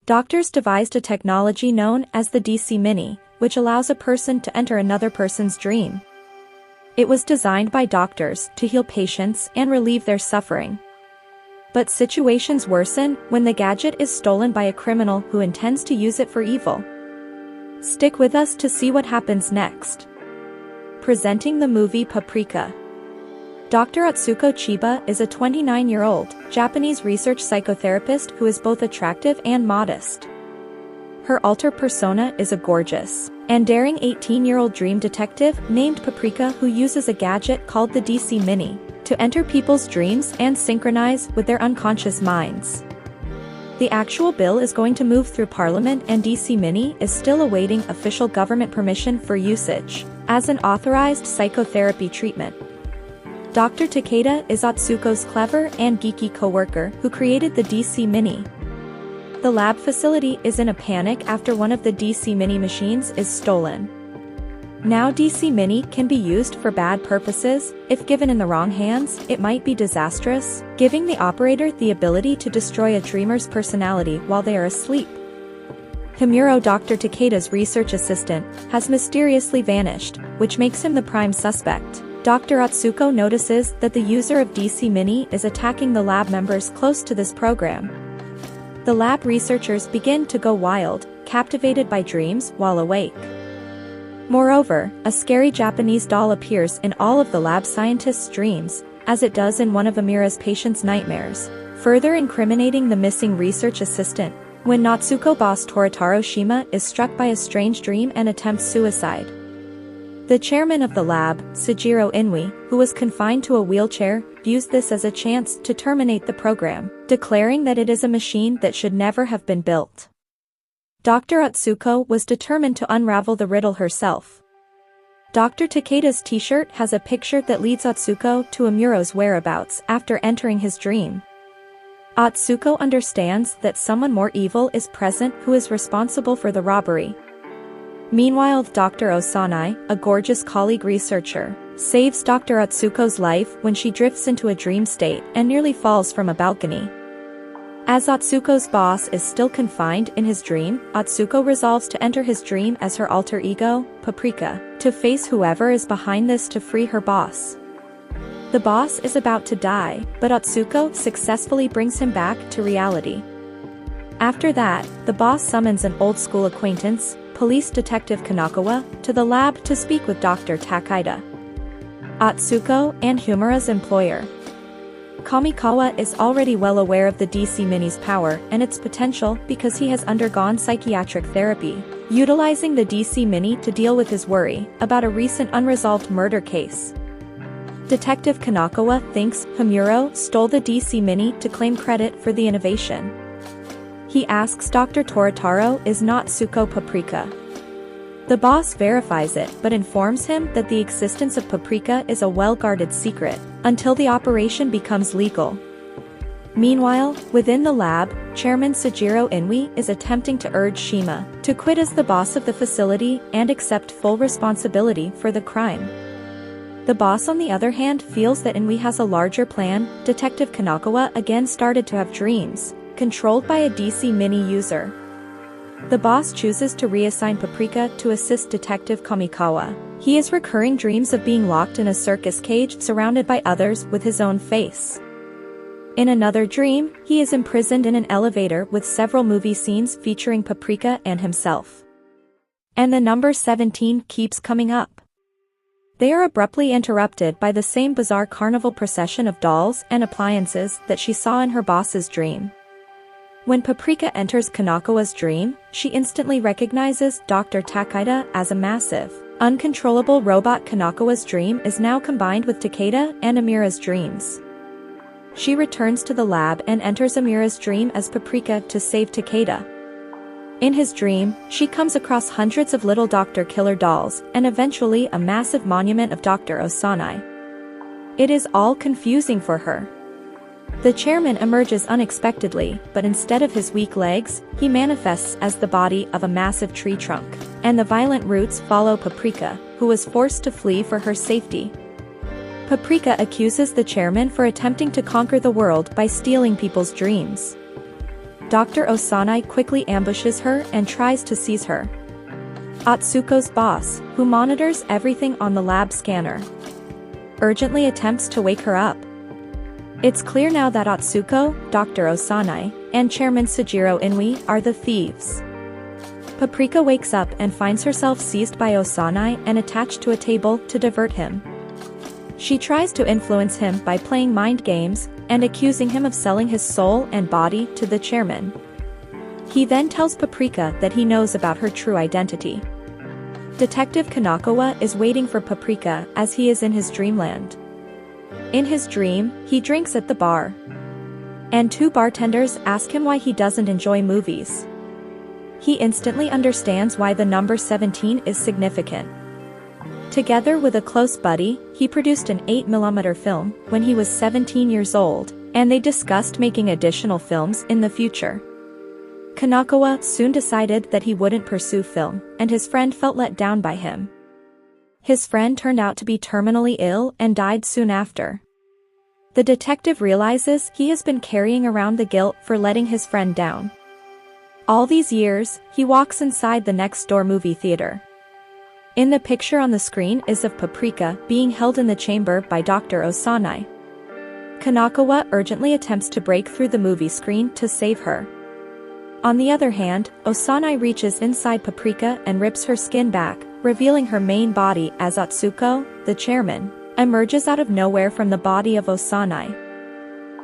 Doctors devised a technology known as the DC Mini, which allows a person to enter another person's dream. It was designed by doctors to heal patients and relieve their suffering. But situations worsen when the gadget is stolen by a criminal who intends to use it for evil. Stick with us to see what happens next. Presenting the movie Paprika. Dr. Atsuko Chiba is a 29-year-old Japanese research psychotherapist who is both attractive and modest. Her alter persona is a gorgeous and daring 18-year-old dream detective named Paprika who uses a gadget called the DC Mini to enter people's dreams and synchronize with their unconscious minds. The actual bill is going to move through Parliament and DC Mini is still awaiting official government permission for usage as an authorized psychotherapy treatment. Dr. Takeda is Atsuko's clever and geeky co-worker who created the DC Mini. The lab facility is in a panic after one of the DC Mini machines is stolen. Now DC Mini can be used for bad purposes. If given in the wrong hands, it might be disastrous, giving the operator the ability to destroy a dreamer's personality while they are asleep. Himuro, Dr. Takeda's research assistant, has mysteriously vanished, which makes him the prime suspect. Dr. Atsuko notices that the user of DC Mini is attacking the lab members close to this program. The lab researchers begin to go wild, captivated by dreams while awake. Moreover, a scary Japanese doll appears in all of the lab scientists' dreams, as it does in one of Amira's patients' nightmares, further incriminating the missing research assistant. When Natsuko boss Toritaro Shima is struck by a strange dream and attempts suicide. The chairman of the lab, Sujiro Inui, who was confined to a wheelchair, views this as a chance to terminate the program, declaring that it is a machine that should never have been built. Dr. Atsuko was determined to unravel the riddle herself. Dr. Takeda's t-shirt has a picture that leads Atsuko to Amuro's whereabouts after entering his dream. Atsuko understands that someone more evil is present who is responsible for the robbery. Meanwhile, Dr. Osanai, a gorgeous colleague researcher, saves Dr. Atsuko's life when she drifts into a dream state and nearly falls from a balcony. As Atsuko's boss is still confined in his dream, Atsuko resolves to enter his dream as her alter ego, Paprika, to face whoever is behind this to free her boss. The boss is about to die, but Atsuko successfully brings him back to reality. After that, the boss summons an old-school acquaintance, Police Detective Kanakawa, to the lab to speak with Dr. Takeda, Atsuko and Himura's employer. Kamikawa is already well aware of the DC Mini's power and its potential because he has undergone psychiatric therapy, utilizing the DC Mini to deal with his worry about a recent unresolved murder case. Detective Kanakawa thinks Himuro stole the DC Mini to claim credit for the innovation. He asks Dr. Toritaro is not Natsuko Paprika. The boss verifies it but informs him that the existence of Paprika is a well-guarded secret, until the operation becomes legal. Meanwhile, within the lab, Chairman Sujiro Inui is attempting to urge Shima to quit as the boss of the facility and accept full responsibility for the crime. The boss on the other hand feels that Inui has a larger plan. Detective Kanakawa again started to have dreams, controlled by a DC Mini user. The boss chooses to reassign Paprika to assist Detective Kamikawa. He has recurring dreams of being locked in a circus cage surrounded by others with his own face. In another dream, he is imprisoned in an elevator with several movie scenes featuring Paprika and himself. And the number 17 keeps coming up. They are abruptly interrupted by the same bizarre carnival procession of dolls and appliances that she saw in her boss's dream. When Paprika enters Kanakawa's dream, she instantly recognizes Dr. Takeda as a massive, uncontrollable robot. Kanakawa's dream is now combined with Takeda and Amira's dreams. She returns to the lab and enters Amira's dream as Paprika to save Takeda. In his dream, she comes across hundreds of little Dr. Killer dolls and eventually a massive monument of Dr. Osanai. It is all confusing for her. The chairman emerges unexpectedly, but instead of his weak legs, he manifests as the body of a massive tree trunk, and the violent roots follow Paprika, who was forced to flee for her safety. Paprika accuses the chairman for attempting to conquer the world by stealing people's dreams. Dr. Osanai quickly ambushes her and tries to seize her. Atsuko's boss, who monitors everything on the lab scanner, urgently attempts to wake her up. It's clear now that Atsuko, Dr. Osanai, and Chairman Sujiro Inui are the thieves. Paprika wakes up and finds herself seized by Osanai and attached to a table to divert him. She tries to influence him by playing mind games and accusing him of selling his soul and body to the chairman. He then tells Paprika that he knows about her true identity. Detective Kanakawa is waiting for Paprika as he is in his dreamland. In his dream, he drinks at the bar. And two bartenders ask him why he doesn't enjoy movies. He instantly understands why the number 17 is significant. Together with a close buddy, he produced an 8mm film when he was 17 years old, and they discussed making additional films in the future. Kanakawa soon decided that he wouldn't pursue film, and his friend felt let down by him. His friend turned out to be terminally ill and died soon after. The detective realizes he has been carrying around the guilt for letting his friend down. All these years, he walks inside the next-door movie theater. In the picture on the screen is of Paprika being held in the chamber by Dr. Osanai. Kanakawa urgently attempts to break through the movie screen to save her. On the other hand, Osanai reaches inside Paprika and rips her skin back, revealing her main body as Atsuko, the chairman, emerges out of nowhere from the body of Osanai.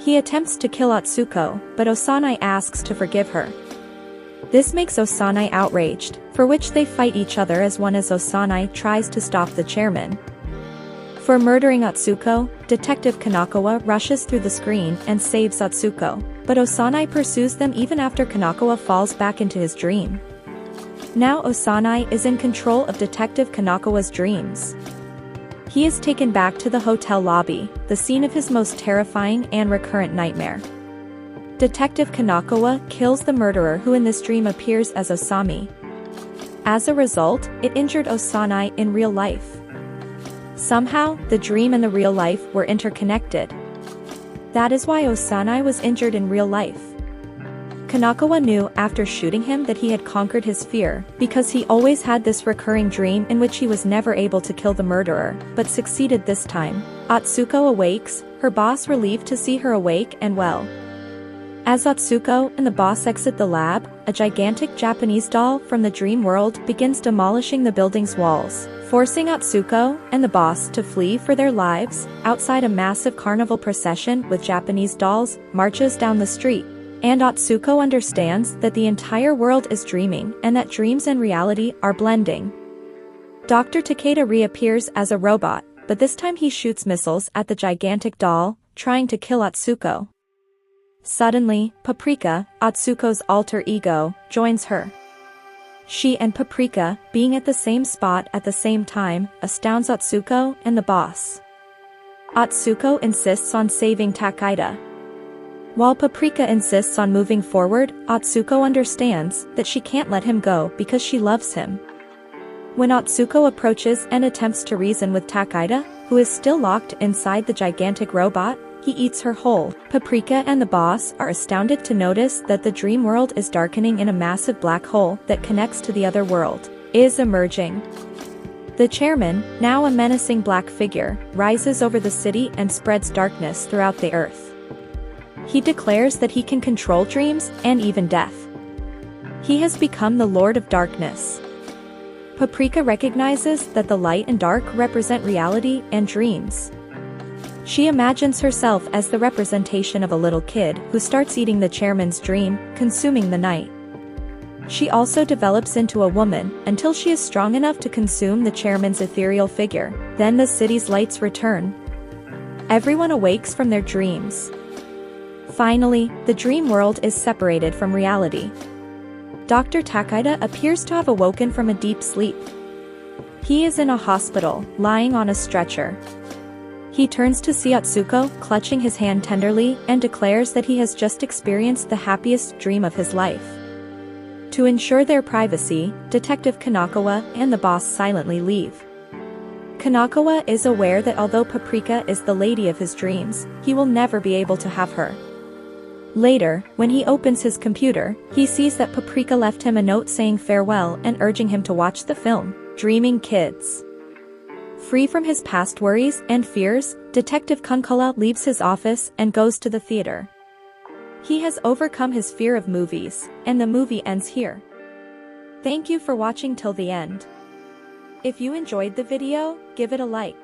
He attempts to kill Atsuko, but Osanai asks to forgive her. This makes Osanai outraged, for which they fight each other as Osanai tries to stop the chairman. For murdering Atsuko, Detective Kanakawa rushes through the screen and saves Atsuko, but Osanai pursues them even after Kanakawa falls back into his dream. Now Osanai is in control of Detective Kanakawa's dreams. He is taken back to the hotel lobby, the scene of his most terrifying and recurrent nightmare. Detective Kanakawa kills the murderer who in this dream appears as Osami. As a result, it injured Osanai in real life. Somehow, the dream and the real life were interconnected. That is why Osanai was injured in real life. Kanakawa knew after shooting him that he had conquered his fear, because he always had this recurring dream in which he was never able to kill the murderer, but succeeded this time. Atsuko awakes, her boss relieved to see her awake and well. As Atsuko and the boss exit the lab, a gigantic Japanese doll from the dream world begins demolishing the building's walls, forcing Atsuko and the boss to flee for their lives. Outside, a massive carnival procession with Japanese dolls marches down the street, and Atsuko understands that the entire world is dreaming and that dreams and reality are blending. Dr. Takeda reappears as a robot, but this time he shoots missiles at the gigantic doll, trying to kill Atsuko. Suddenly, Paprika, Atsuko's alter ego, joins her. She and Paprika, being at the same spot at the same time, astounds Atsuko and the boss. Atsuko insists on saving Takeda. While Paprika insists on moving forward, Atsuko understands that she can't let him go because she loves him. When Atsuko approaches and attempts to reason with Takeda, who is still locked inside the gigantic robot, he eats her whole. Paprika and the boss are astounded to notice that the dream world is darkening in a massive black hole that connects to the other world, is emerging. The chairman, now a menacing black figure, rises over the city and spreads darkness throughout the earth. He declares that he can control dreams and even death. He has become the Lord of Darkness. Paprika recognizes that the light and dark represent reality and dreams. She imagines herself as the representation of a little kid who starts eating the chairman's dream, consuming the night. She also develops into a woman until she is strong enough to consume the chairman's ethereal figure. Then the city's lights return. Everyone awakes from their dreams. Finally, the dream world is separated from reality. Dr. Takeda appears to have awoken from a deep sleep. He is in a hospital, lying on a stretcher. He turns to see Atsuko, clutching his hand tenderly, and declares that he has just experienced the happiest dream of his life. To ensure their privacy, Detective Kanakawa and the boss silently leave. Kanakawa is aware that although Paprika is the lady of his dreams, he will never be able to have her. Later, when he opens his computer, he sees that Paprika left him a note saying farewell and urging him to watch the film, Dreaming Kids. Free from his past worries and fears, Detective Kunkala leaves his office and goes to the theater. He has overcome his fear of movies, and the movie ends here. Thank you for watching till the end. If you enjoyed the video, give it a like.